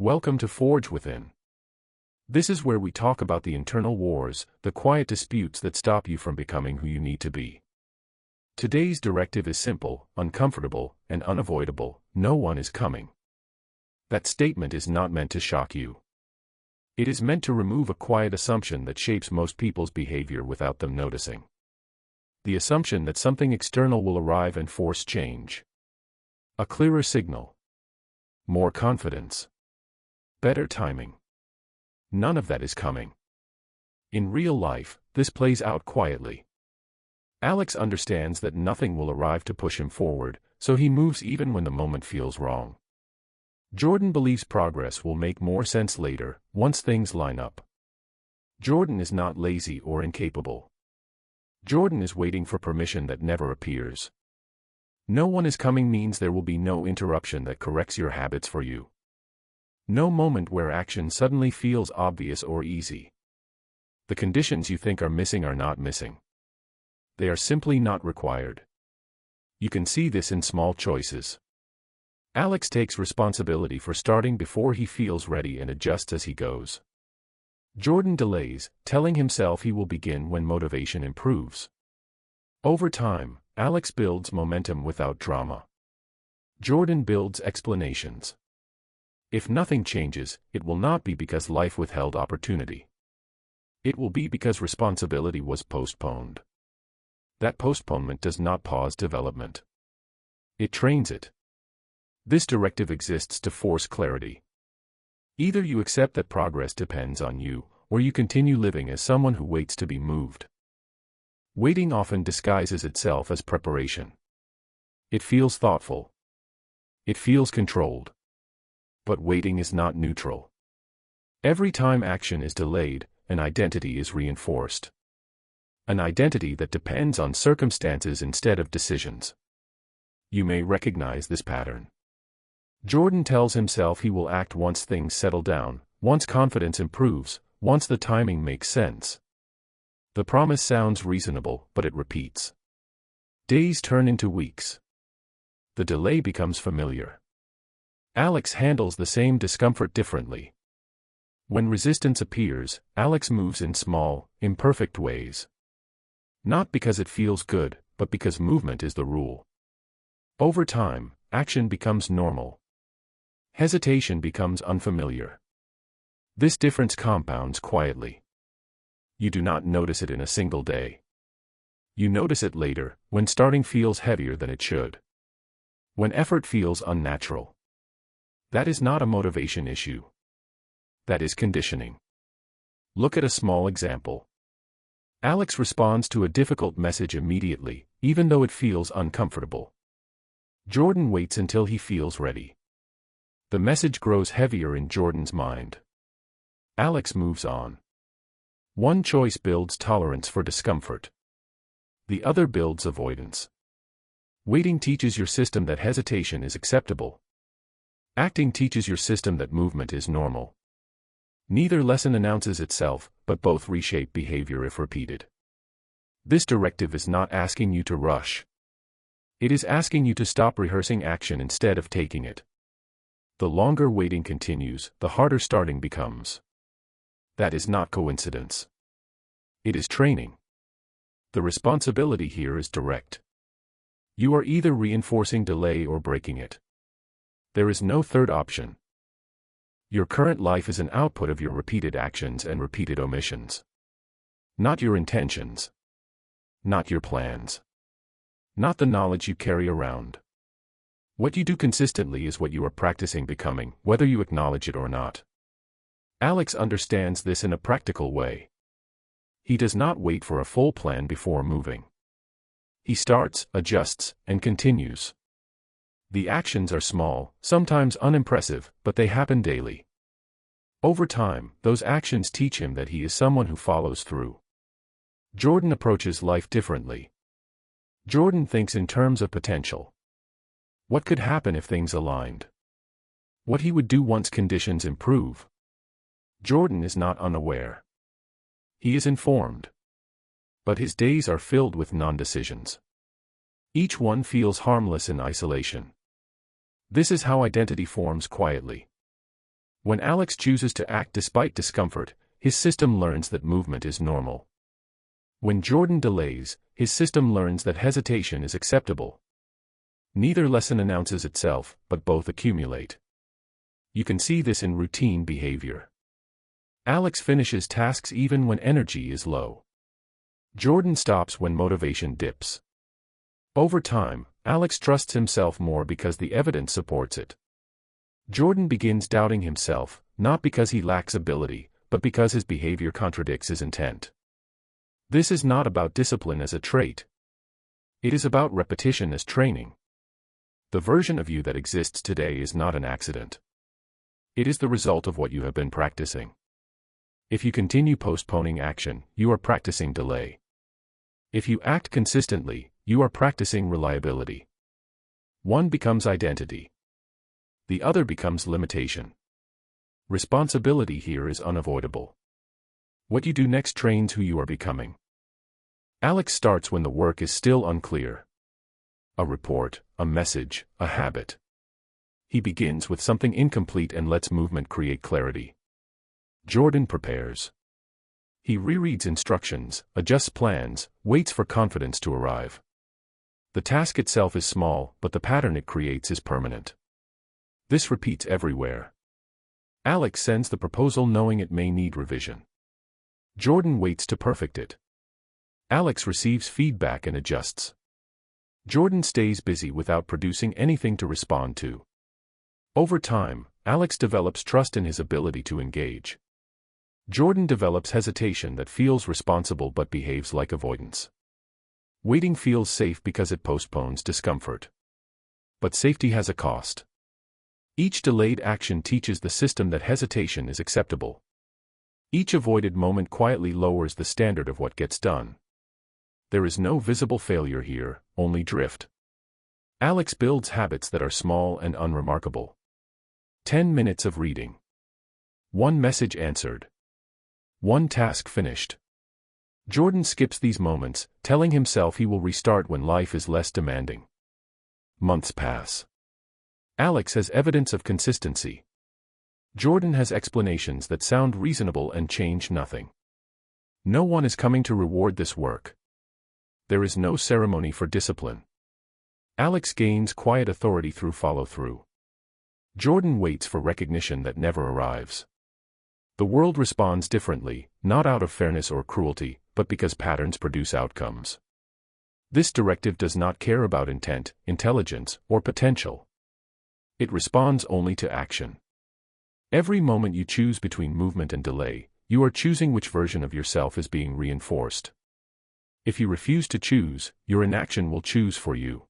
Welcome to Forge Within. This is where we talk about the internal wars, the quiet disputes that stop you from becoming who you need to be. Today's directive is simple, uncomfortable, and unavoidable: no one is coming. That statement is not meant to shock you. It is meant to remove a quiet assumption that shapes most people's behavior without them noticing. The assumption that something external will arrive and force change. A clearer signal. More confidence. Better timing. None of that is coming. In real life, this plays out quietly. Alex understands that nothing will arrive to push him forward, so he moves even when the moment feels wrong. Jordan believes progress will make more sense later, once things line up. Jordan is not lazy or incapable. Jordan is waiting for permission that never appears. No one is coming means there will be no interruption that corrects your habits for you. No moment where action suddenly feels obvious or easy. The conditions you think are missing are not missing. They are simply not required. You can see this in small choices. Alex takes responsibility for starting before he feels ready and adjusts as he goes. Jordan delays, telling himself he will begin when motivation improves. Over time, Alex builds momentum without drama. Jordan builds explanations. If nothing changes, it will not be because life withheld opportunity. It will be because responsibility was postponed. That postponement does not pause development. It trains it. This directive exists to force clarity. Either you accept that progress depends on you, or you continue living as someone who waits to be moved. Waiting often disguises itself as preparation. It feels thoughtful. It feels controlled. But waiting is not neutral. Every time action is delayed, an identity is reinforced. An identity that depends on circumstances instead of decisions. You may recognize this pattern. Jordan tells himself he will act once things settle down, once confidence improves, once the timing makes sense. The promise sounds reasonable, but it repeats. Days turn into weeks. The delay becomes familiar. Alex handles the same discomfort differently. When resistance appears, Alex moves in small, imperfect ways. Not because it feels good, but because movement is the rule. Over time, action becomes normal. Hesitation becomes unfamiliar. This difference compounds quietly. You do not notice it in a single day. You notice it later, when starting feels heavier than it should. When effort feels unnatural. That is not a motivation issue. That is conditioning. Look at a small example. Alex responds to a difficult message immediately, even though it feels uncomfortable. Jordan waits until he feels ready. The message grows heavier in Jordan's mind. Alex moves on. One choice builds tolerance for discomfort. The other builds avoidance. Waiting teaches your system that hesitation is acceptable. Acting teaches your system that movement is normal. Neither lesson announces itself, but both reshape behavior if repeated. This directive is not asking you to rush. It is asking you to stop rehearsing action instead of taking it. The longer waiting continues, the harder starting becomes. That is not coincidence. It is training. The responsibility here is direct. You are either reinforcing delay or breaking it. There is no third option. Your current life is an output of your repeated actions and repeated omissions. Not your intentions. Not your plans. Not the knowledge you carry around. What you do consistently is what you are practicing becoming, whether you acknowledge it or not. Alex understands this in a practical way. He does not wait for a full plan before moving. He starts, adjusts, and continues. The actions are small, sometimes unimpressive, but they happen daily. Over time, those actions teach him that he is someone who follows through. Jordan approaches life differently. Jordan thinks in terms of potential. What could happen if things aligned? What he would do once conditions improve. Jordan is not unaware. He is informed. But his days are filled with non-decisions. Each one feels harmless in isolation. This is how identity forms quietly. When Alex chooses to act despite discomfort, his system learns that movement is normal. When Jordan delays, his system learns that hesitation is acceptable. Neither lesson announces itself, but both accumulate. You can see this in routine behavior. Alex finishes tasks even when energy is low. Jordan stops when motivation dips. Over time, Alex trusts himself more because the evidence supports it. Jordan begins doubting himself, not because he lacks ability, but because his behavior contradicts his intent. This is not about discipline as a trait. It is about repetition as training. The version of you that exists today is not an accident. It is the result of what you have been practicing. If you continue postponing action, you are practicing delay. If you act consistently, you are practicing reliability. One becomes identity. The other becomes limitation. Responsibility here is unavoidable. What you do next trains who you are becoming. Alex starts when the work is still unclear. A report, a message, a habit. He begins with something incomplete and lets movement create clarity. Jordan prepares. He rereads instructions, adjusts plans, waits for confidence to arrive. The task itself is small, but the pattern it creates is permanent. This repeats everywhere. Alex sends the proposal knowing it may need revision. Jordan waits to perfect it. Alex receives feedback and adjusts. Jordan stays busy without producing anything to respond to. Over time, Alex develops trust in his ability to engage. Jordan develops hesitation that feels responsible but behaves like avoidance. Waiting feels safe because it postpones discomfort. But safety has a cost. Each delayed action teaches the system that hesitation is acceptable. Each avoided moment quietly lowers the standard of what gets done. There is no visible failure here, only drift. Alex builds habits that are small and unremarkable. 10 minutes of reading. 1 message answered. 1 task finished. Jordan skips these moments, telling himself he will restart when life is less demanding. Months pass. Alex has evidence of consistency. Jordan has explanations that sound reasonable and change nothing. No one is coming to reward this work. There is no ceremony for discipline. Alex gains quiet authority through follow-through. Jordan waits for recognition that never arrives. The world responds differently, not out of fairness or cruelty, but because patterns produce outcomes. This directive does not care about intent, intelligence, or potential. It responds only to action. Every moment you choose between movement and delay, you are choosing which version of yourself is being reinforced. If you refuse to choose, your inaction will choose for you.